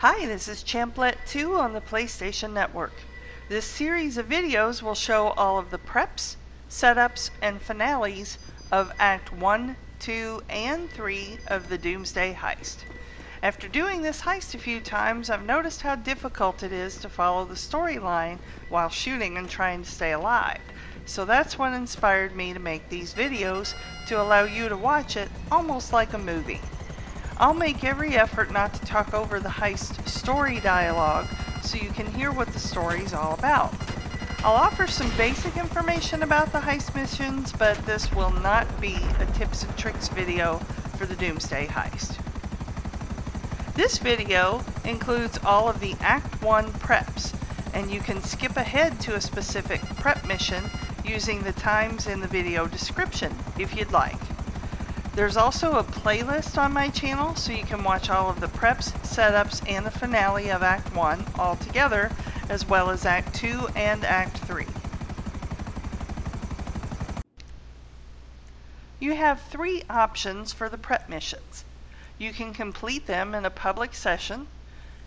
Hi, this is Champlet2 on the PlayStation Network. This series of videos will show all of the preps, setups, and finales of Act 1, 2, and 3 of the Doomsday Heist. After doing this heist a few times, I've noticed how difficult it is to follow the storyline while shooting and trying to stay alive. So that's what inspired me to make these videos, to allow you to watch it almost like a movie. I'll make every effort not to talk over the heist story dialogue so you can hear what the story's all about. I'll offer some basic information about the heist missions, but this will not be a tips and tricks video for the Doomsday Heist. This video includes all of the Act 1 preps, and you can skip ahead to a specific prep mission using the times in the video description if you'd like. There's also a playlist on my channel so you can watch all of the preps, setups, and the finale of Act 1 all together, as well as Act 2 and Act 3. You have three options for the prep missions. You can complete them in a public session,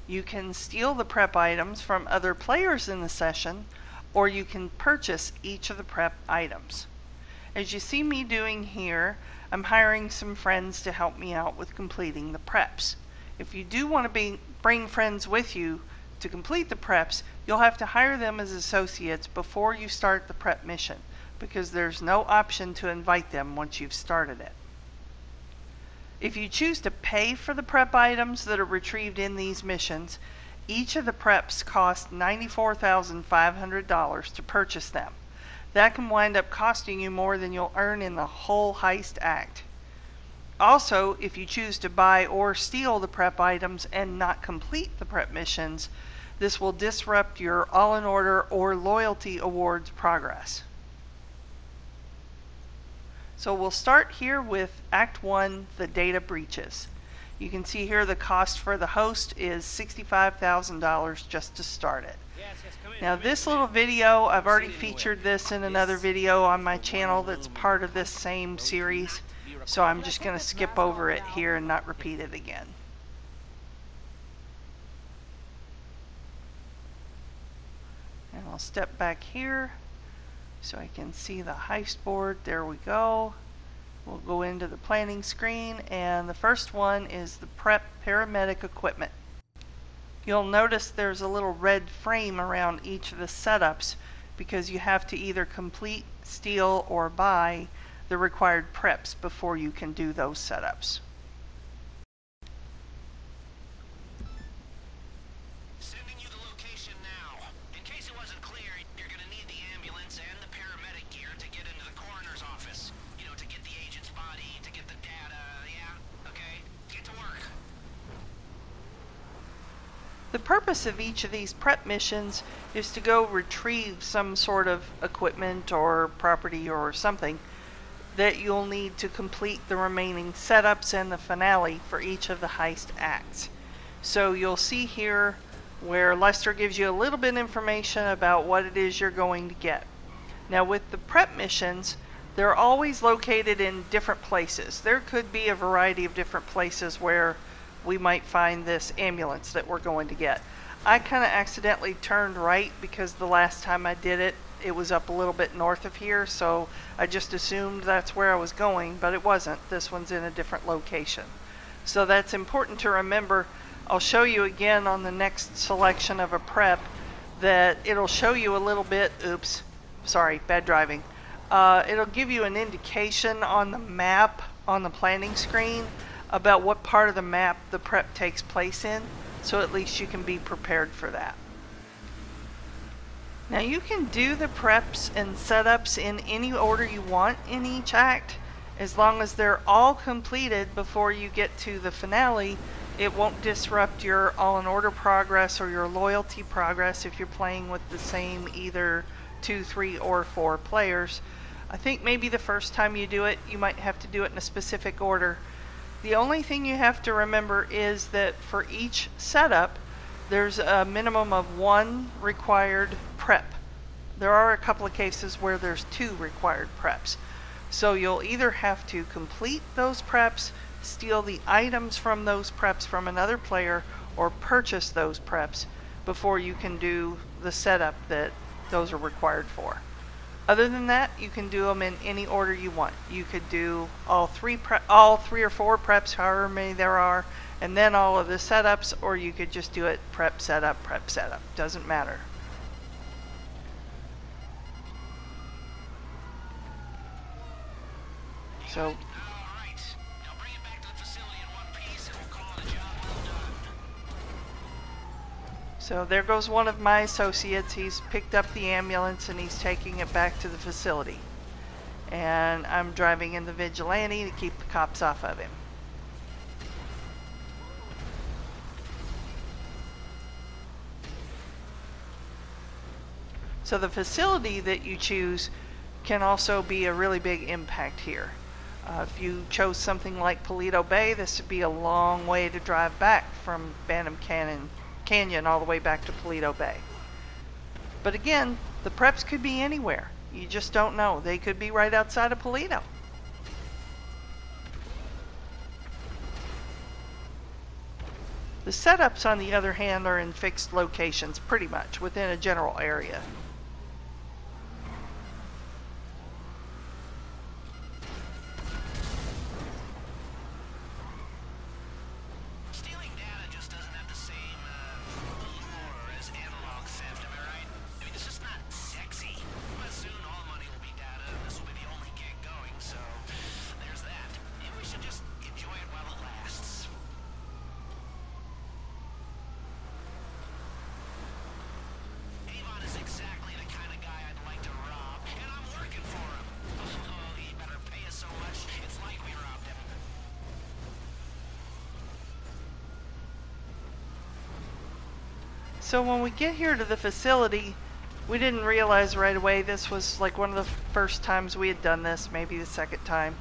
you can steal the prep items from other players in the session, or you can purchase each of the prep items. As you see me doing here, I'm hiring some friends to help me out with completing the preps. If you do want to bring friends with you to complete the preps, you'll have to hire them as associates before you start the prep mission, because there's no option to invite them once you've started it. If you choose to pay for the prep items that are retrieved in these missions, each of the preps cost $94,500 to purchase them. That can wind up costing you more than you'll earn in the whole heist act. Also, if you choose to buy or steal the prep items and not complete the prep missions, this will disrupt your all-in-order or loyalty awards progress. So we'll start here with Act 1, the data breaches. You can see here the cost for the host is $65,000 just to start it. Now this little video, I've already featured this in another video on my channel that's part of this same series, so I'm just going to skip over it here and not repeat it again. And I'll step back here so I can see the heist board. There we go. We'll go into the planning screen, and the first one is the prep paramedic equipment. You'll notice there's a little red frame around each of the setups because you have to either complete, steal, or buy the required preps before you can do those setups. Sending you the location now. In case it wasn't clear, you're going to need the ambulance and the paramedic gear to get into the coroner's office. You know, to get the agent's body, to get the data, yeah? Okay, get to work. The purpose of each of these prep missions is to go retrieve some sort of equipment or property or something that you'll need to complete the remaining setups and the finale for each of the heist acts. So you'll see here where Lester gives you a little bit of information about what it is you're going to get. Now with the prep missions, they're always located in different places. There could be a variety of different places where we might find this ambulance that we're going to get. I kind of accidentally turned right because the last time I did it, it was up a little bit north of here, so I just assumed that's where I was going, but it wasn't. This one's in a different location. So that's important to remember. I'll show you again on the next selection of a prep that it'll show you a little bit, oops, sorry, bad driving. It'll give you an indication on the map on the planning screen about what part of the map the prep takes place in, so at least you can be prepared for that. Now you can do the preps and setups in any order you want in each act, as long as they're all completed before you get to the finale. It won't disrupt your all-in-order progress or your loyalty progress if you're playing with the same either 2, 3, or 4 players. I think maybe the first time you do it, you might have to do it in a specific order. The only thing you have to remember is that for each setup, there's a minimum of 1 required prep. There are a couple of cases where there's 2 required preps. So you'll either have to complete those preps, steal the items from those preps from another player, or purchase those preps before you can do the setup that those are required for. Other than that, you can do them in any order you want. You could do all three or four preps, however many there are, and then all of the setups, or you could just do it prep setup, doesn't matter. So So there goes one of my associates. He's picked up the ambulance and he's taking it back to the facility. And I'm driving in the Vigilante to keep the cops off of him. So the facility that you choose can also be a really big impact here. If you chose something like Paleto Bay, this would be a long way to drive back from Bantam Canyon all the way back to Paleto Bay. But again, the preps could be anywhere. You just don't know. They could be right outside of Paleto. The setups, on the other hand, are in fixed locations pretty much within a general area. So when we get here to the facility, we didn't realize right away this was like one of the first times we had done this, maybe the second time.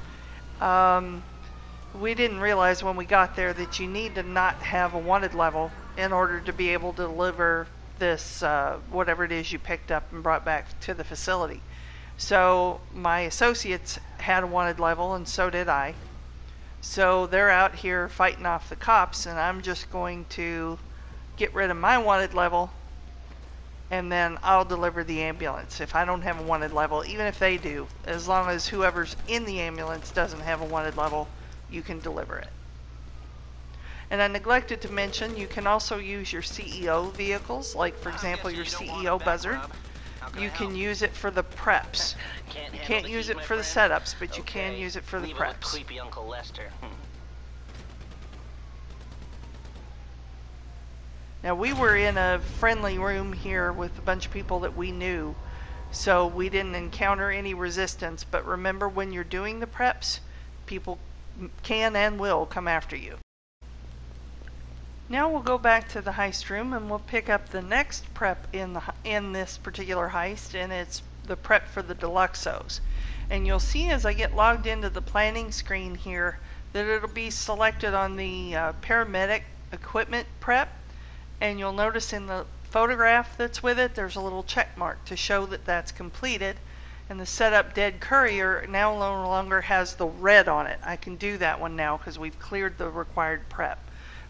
We didn't realize when we got there that you need to not have a wanted level in order to be able to deliver this, whatever it is you picked up and brought back to the facility. So my associates had a wanted level and so did I. So they're out here fighting off the cops and I'm just going to get rid of my wanted level and then I'll deliver the ambulance. If I don't have a wanted level, even if they do, as long as whoever's in the ambulance doesn't have a wanted level, you can deliver it. And I neglected to mention, you can also use your CEO vehicles, like for example your CEO Buzzard. You can use it for the preps. You can't use it for the setups, but you can use it for the preps. Creepy Uncle Lester. Now we were in a friendly room here with a bunch of people that we knew, so we didn't encounter any resistance, but remember when you're doing the preps, people can and will come after you. Now we'll go back to the heist room and we'll pick up the next prep in this particular heist, and it's the prep for the DELUXOS. And you'll see as I get logged into the planning screen here that it'll be selected on the paramedic equipment prep. And you'll notice in the photograph that's with it, there's a little check mark to show that that's completed. And the setup dead courier now no longer has the red on it. I can do that one now because we've cleared the required prep.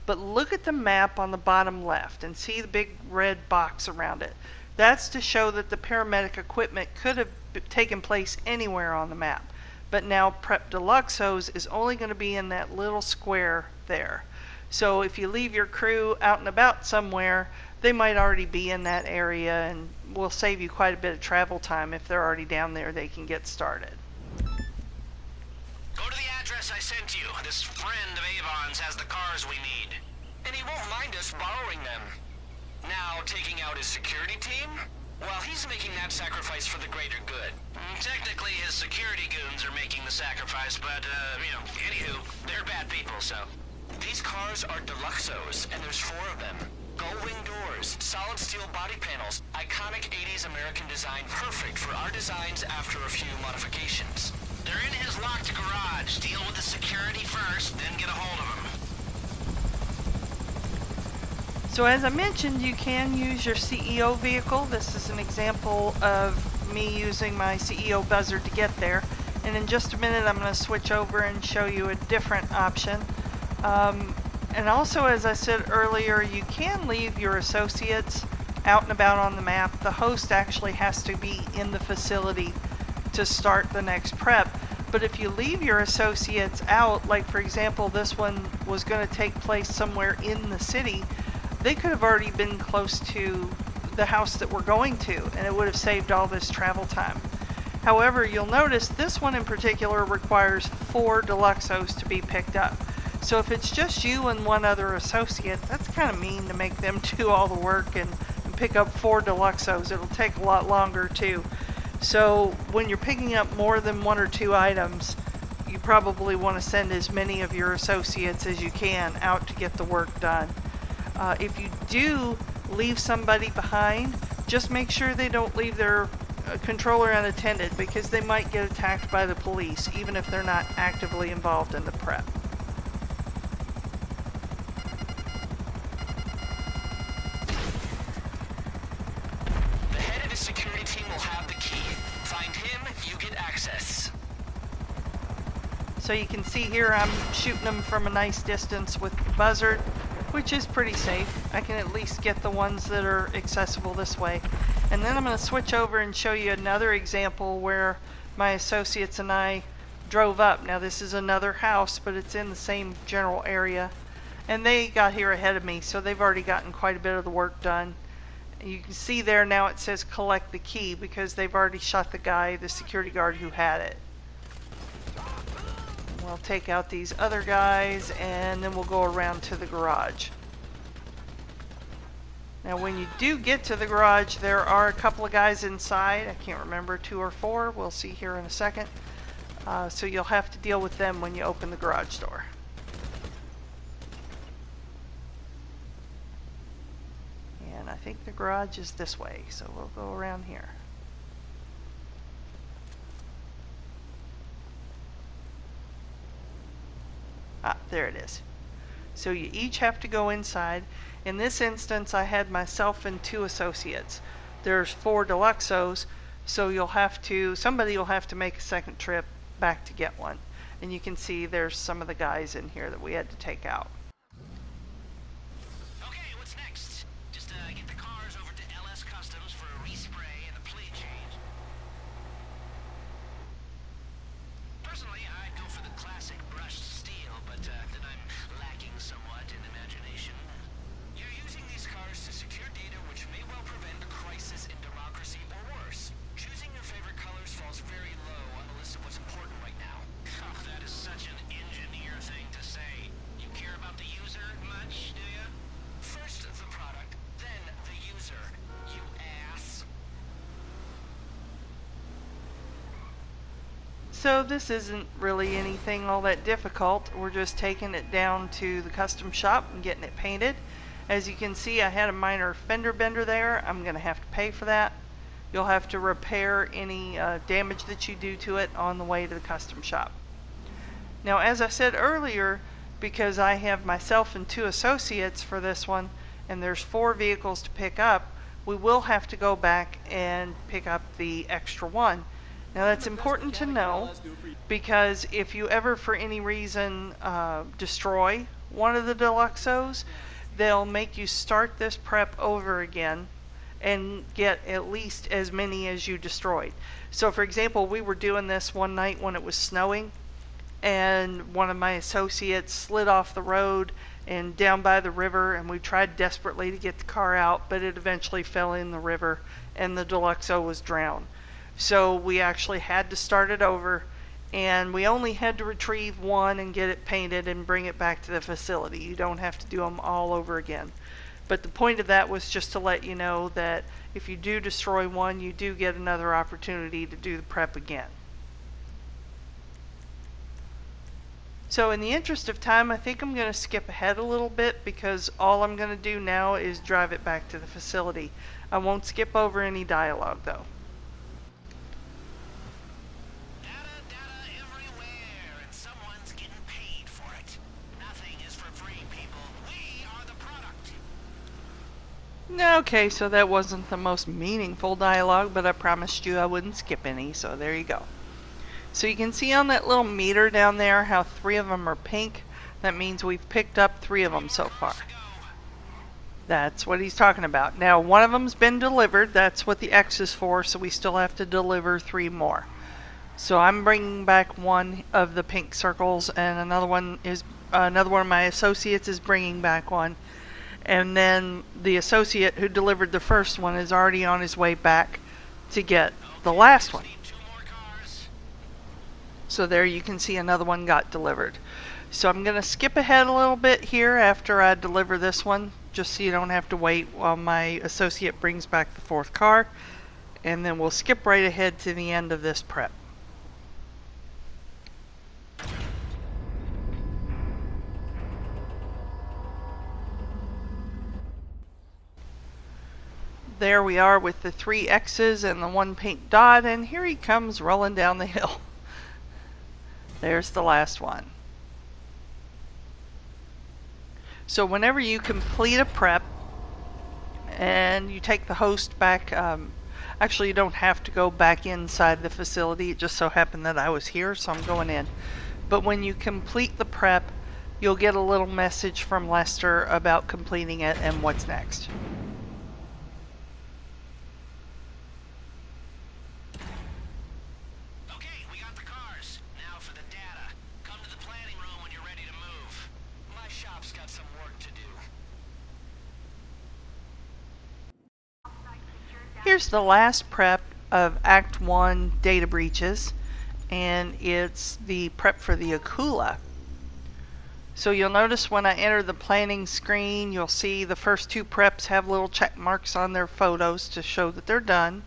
But look at the map on the bottom left and see the big red box around it. That's to show that the paramedic equipment could have taken place anywhere on the map. But now Prep DELUXOS is only going to be in that little square there. So if you leave your crew out and about somewhere, they might already be in that area and will save you quite a bit of travel time. If they're already down there, they can get started. Go to the address I sent you. This friend of Avon's has the cars we need. And he won't mind us borrowing them. Now, taking out his security team? Well, he's making that sacrifice for the greater good. Technically, his security goons are making the sacrifice, but, anywho, they're bad people, so... These cars are DELUXOS, and there's 4 of them. Gull-wing doors, solid steel body panels, iconic 80s American design, perfect for our designs after a few modifications. They're in his locked garage. Deal with the security first, then get a hold of him. So as I mentioned, you can use your CEO vehicle. This is an example of me using my CEO Buzzard to get there. And in just a minute, I'm going to switch over and show you a different option. And also, as I said earlier, you can leave your associates out and about on the map. The host actually has to be in the facility to start the next prep. But if you leave your associates out, like for example, this one was going to take place somewhere in the city, they could have already been close to the house that we're going to, and it would have saved all this travel time. However, you'll notice this one in particular requires 4 DELUXOS to be picked up. So if it's just you and one other associate, that's kind of mean to make them do all the work and pick up 4 DELUXOS. It'll take a lot longer too. So when you're picking up more than 1 or 2 items, you probably want to send as many of your associates as you can out to get the work done. If you do leave somebody behind, just make sure they don't leave their controller unattended, because they might get attacked by the police even if they're not actively involved in the prep. The head of the security team will have the key. Find him, you get access. So you can see here I'm shooting them from a nice distance with the buzzard, which is pretty safe. I can at least get the ones that are accessible this way. And then I'm going to switch over and show you another example where my associates and I drove up. Now this is another house, but it's in the same general area. And they got here ahead of me, so they've already gotten quite a bit of the work done. And you can see there now it says collect the key, because they've already shot the guy, the security guard who had it. We'll take out these other guys, and then we'll go around to the garage. Now when you do get to the garage, there are a couple of guys inside. I can't remember, 2 or 4. We'll see here in a second. So you'll have to deal with them when you open the garage door. And I think the garage is this way, so we'll go around here. Ah, there it is. So you each have to go inside. In this instance, I had myself and 2 associates. There's 4 DELUXOS, so somebody will have to make a second trip back to get one. And you can see there's some of the guys in here that we had to take out. Okay, what's next? Just get the cars over to LS Customs for a respray and a plate change. Personally, I'd go for the classic brushed steel, but then I'm lacking somewhat in imagination. You're using these cars to secure data which may well prevent a crisis in democracy or worse. Choosing your favorite colors falls very low on the list of what's important right now. Oh, that is such an engineer thing to say. You care about the user much, do you? First the product, then the user, you ass. So this isn't really anything all that difficult. We're just taking it down to the custom shop and getting it painted. As you can see, I had a minor fender bender there. I'm going to have to pay for that. You'll have to repair any damage that you do to it on the way to the custom shop. Now, as I said earlier, because I have myself and 2 associates for this one, and there's 4 vehicles to pick up, we will have to go back and pick up the extra one. Now that's important to know, because if you ever for any reason destroy one of the DELUXOS, they'll make you start this prep over again and get at least as many as you destroyed. So for example, we were doing this one night when it was snowing, and one of my associates slid off the road and down by the river, and we tried desperately to get the car out, but it eventually fell in the river and the DELUXO was drowned. So we actually had to start it over, and we only had to retrieve one and get it painted and bring it back to the facility. You don't have to do them all over again. But the point of that was just to let you know that if you do destroy one, you do get another opportunity to do the prep again. So in the interest of time, I think I'm going to skip ahead a little bit, because all I'm going to do now is drive it back to the facility. I won't skip over any dialogue though. Okay, so that wasn't the most meaningful dialogue, but I promised you I wouldn't skip any, so there you go. So you can see on that little meter down there how 3 of them are pink. That means we've picked up 3 of them so far. That's what he's talking about. Now, one of them's been delivered. That's what the X is for, so we still have to deliver 3 more. So I'm bringing back 1 of the pink circles, and another one of my associates is bringing back 1. And then the associate who delivered the first one is already on his way back to get the last one. So there you can see another one got delivered. So I'm going to skip ahead a little bit here after I deliver this one, just so you don't have to wait while my associate brings back the 4th car. And then we'll skip right ahead to the end of this prep. There we are with the 3 X's and the 1 pink dot, and here he comes rolling down the hill. There's the last one. So whenever you complete a prep and you take the host back, actually you don't have to go back inside the facility. It just so happened that I was here, so I'm going in. But when you complete the prep, you'll get a little message from Lester about completing it and what's next. Here's the last prep of Act 1 data breaches, and it's the prep for the AKULA. So you'll notice when I enter the planning screen, you'll see the first 2 preps have little check marks on their photos to show that they're done.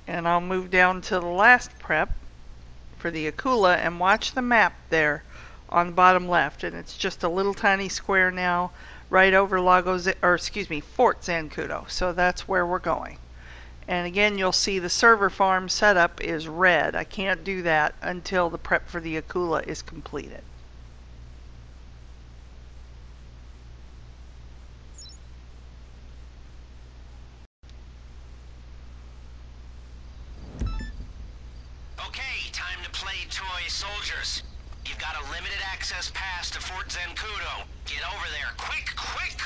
And I'll move down to the last prep for the AKULA and watch the map there on the bottom left. And it's just a little tiny square now right over Fort Zancudo. So that's where we're going. And again, you'll see the server farm setup is red. I can't do that until the prep for the AKULA is completed. Okay, time to play toy soldiers. You've got a limited access pass to Fort Zancudo. Get over there, quick, quick!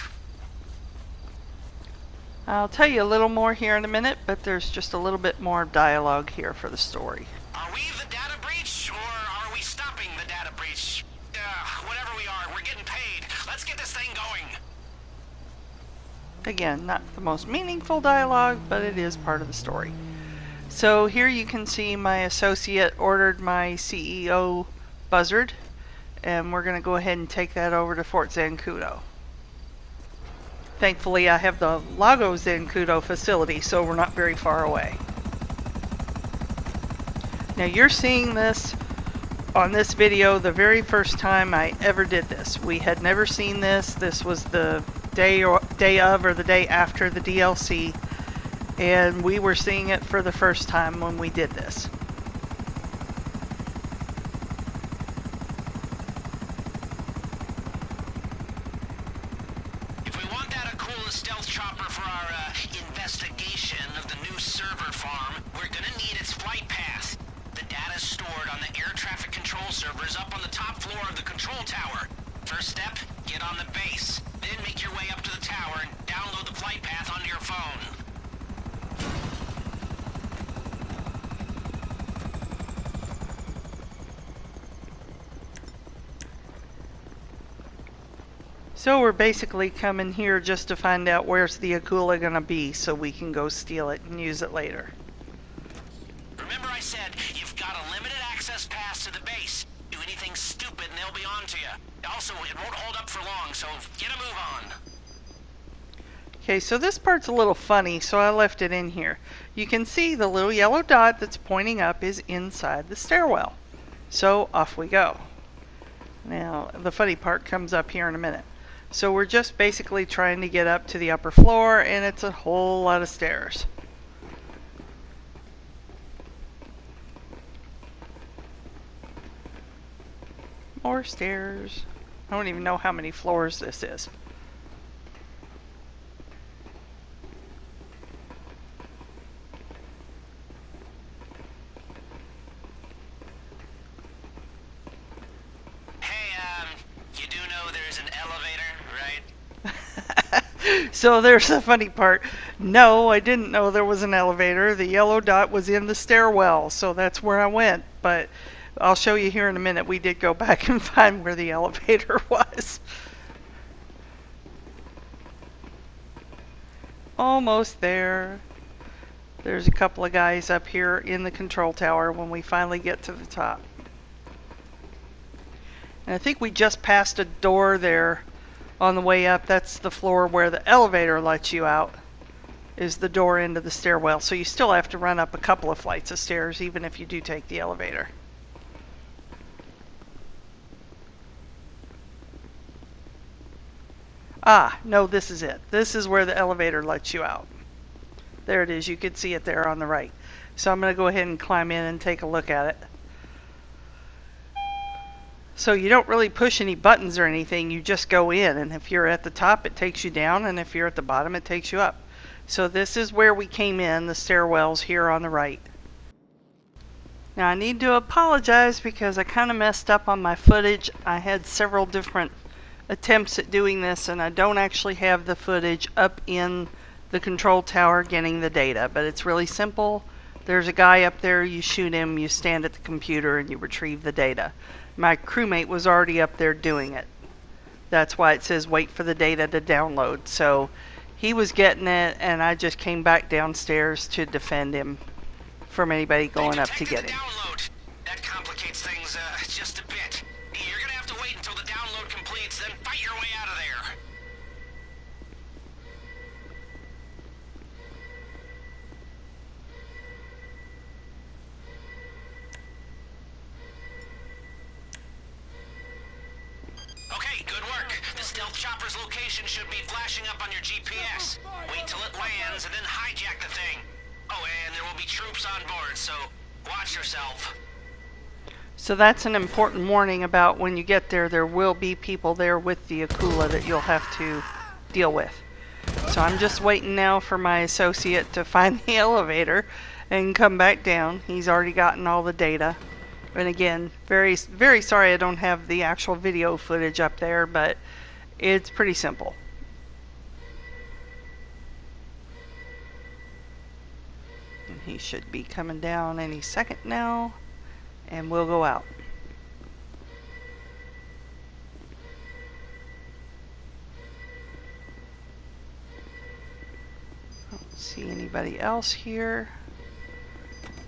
I'll tell you a little more here in a minute, but there's just a little bit more dialogue here for the story. Are we the data breach, or are we stopping the data breach? Whatever we are, we're getting paid. Let's get this thing going. Again, not the most meaningful dialogue, but it is part of the story. So here you can see my associate ordered my CEO buzzard, and we're going to go ahead and take that over to Fort Zancudo. Thankfully, I have the Lago Zancudo facility, so we're not very far away. Now, you're seeing this on this video the very first time I ever did this. We had never seen this. This was the day of or the day after the DLC, and we were seeing it for the first time when we did this. Stealth chopper for our investigation of the new server farm, we're gonna need its flight path. The data's stored on the air traffic control servers up on the top floor of the control tower. First step, get on the base. Then make your way up to the tower and download the flight path onto your phone. So we're basically coming here just to find out where's the AKULA gonna be so we can go steal it and use it later. Remember I said, you've got a limited access pass to the base. Do anything stupid and they'll be on to you. Also, it won't hold up for long, so get a move on. Okay, so this part's a little funny, so I left it in here. You can see the little yellow dot that's pointing up is inside the stairwell. So off we go. Now, the funny part comes up here in a minute. So we're just basically trying to get up to the upper floor, and it's a whole lot of stairs. More stairs. I don't even know how many floors this is. Hey, you doing So there's the funny part. No, I didn't know there was an elevator. The yellow dot was in the stairwell, so that's where I went. But I'll show you here in a minute. We did go back and find where the elevator was. Almost there. There's a couple of guys up here in the control tower when we finally get to the top. And I think we just passed a door there on the way up. That's the floor where the elevator lets you out, is the door into the stairwell. So you still have to run up a couple of flights of stairs even if you do take the elevator. Ah, no, this is it. This is where the elevator lets you out. There it is. You can see it there on the right. So I'm going to go ahead and climb in and take a look at it. So you don't really push any buttons or anything. You just go in. And if you're at the top, it takes you down. And if you're at the bottom, it takes you up. So this is where we came in, the stairwells here on the right. Now I need to apologize because I kind of messed up on my footage. I had several different attempts at doing this, and I don't actually have the footage up in the control tower getting the data, but it's really simple. There's a guy up there, you shoot him, you stand at the computer, and you retrieve the data. My crewmate was already up there doing it. That's why it says wait for the data to download. So he was getting it, and I just came back downstairs to defend him from anybody going up to get him. Download. That complicates things just a bit. You're gonna have to wait until the download completes, then fight your way out of there. Okay, good work. The stealth chopper's location should be flashing up on your GPS. Wait till it lands and then hijack the thing. Oh, and there will be troops on board, so watch yourself. So that's an important warning about when you get there. There will be people there with the AKULA that you'll have to deal with. So I'm just waiting now for my associate to find the elevator and come back down. He's already gotten all the data. And again, very sorry I don't have the actual video footage up there, but it's pretty simple. And he should be coming down any second now, and we'll go out. I don't see anybody else here.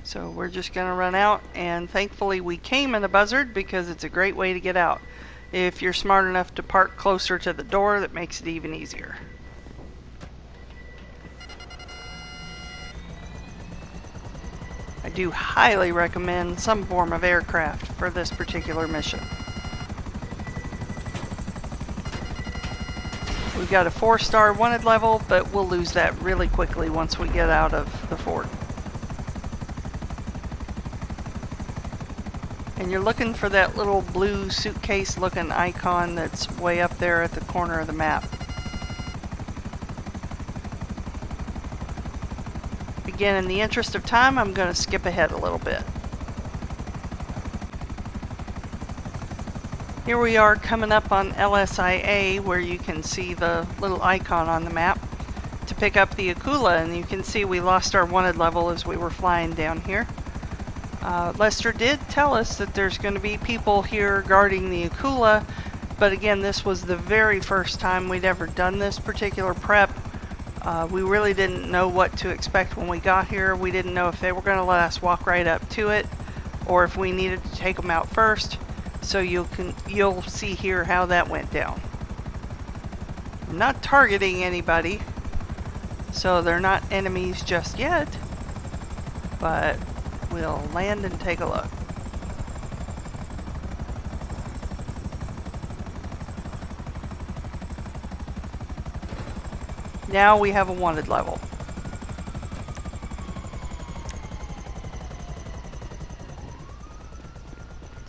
So we're just going to run out, and thankfully we came in a buzzard because it's a great way to get out. If you're smart enough to park closer to the door, that makes it even easier. I do highly recommend some form of aircraft for this particular mission. We've got a 4-star wanted level, but we'll lose that really quickly once we get out of the fort. And you're looking for that little blue suitcase looking icon that's way up there at the corner of the map. Again, in the interest of time, I'm going to skip ahead a little bit. Here we are coming up on LSIA, where you can see the little icon on the map to pick up the AKULA, and you can see we lost our wanted level as we were flying down here. Lester did tell us that there's going to be people here guarding the AKULA, but again, this was the very first time we'd ever done this particular prep. We really didn't know what to expect when we got here. We didn't know if they were going to let us walk right up to it, or if we needed to take them out first. So you'll see here how that went down. I'm not targeting anybody, so they're not enemies just yet, but we'll land and take a look. Now we have a wanted level.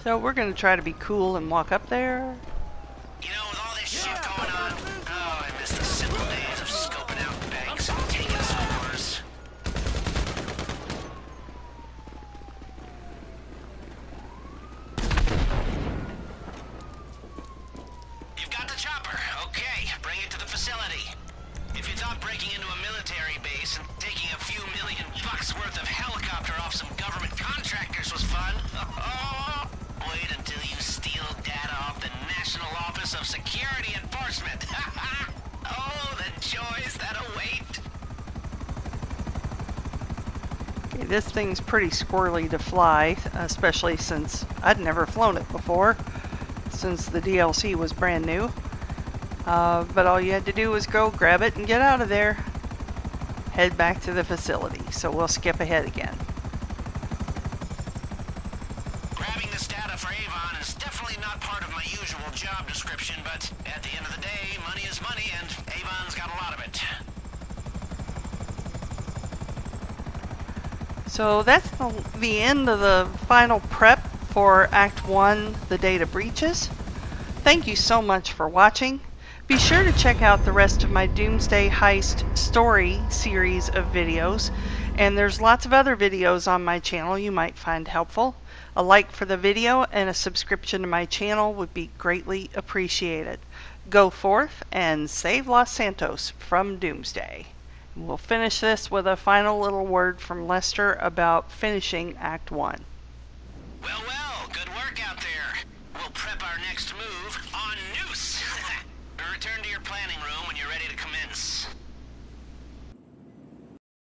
So we're going to try to be cool and walk up there. You know, with all this shit going on, oh, I miss the simple days of scoping out banks and taking scores. You've got the chopper. Okay, bring it to the facility. joys that await. Okay, this thing's pretty squirrely to fly, especially since I'd never flown it before, since the DLC was brand new. But all you had to do was go grab it and get out of there. Head back to the facility, so we'll skip ahead again. Grabbing this data for Avon is definitely not part of my usual job description, but at the end of the day, money is money, and Avon's got a lot of it. So that's the end of the final prep for Act 1, The Data Breaches. Thank you so much for watching. Be sure to check out the rest of my Doomsday Heist story series of videos, and there's lots of other videos on my channel you might find helpful. A like for the video and a subscription to my channel would be greatly appreciated. Go forth and save Los Santos from Doomsday. We'll finish this with a final little word from Lester about finishing Act 1. Well, good work out there. We'll prep our next move on Noose. Return to your planning room when you're ready to commence.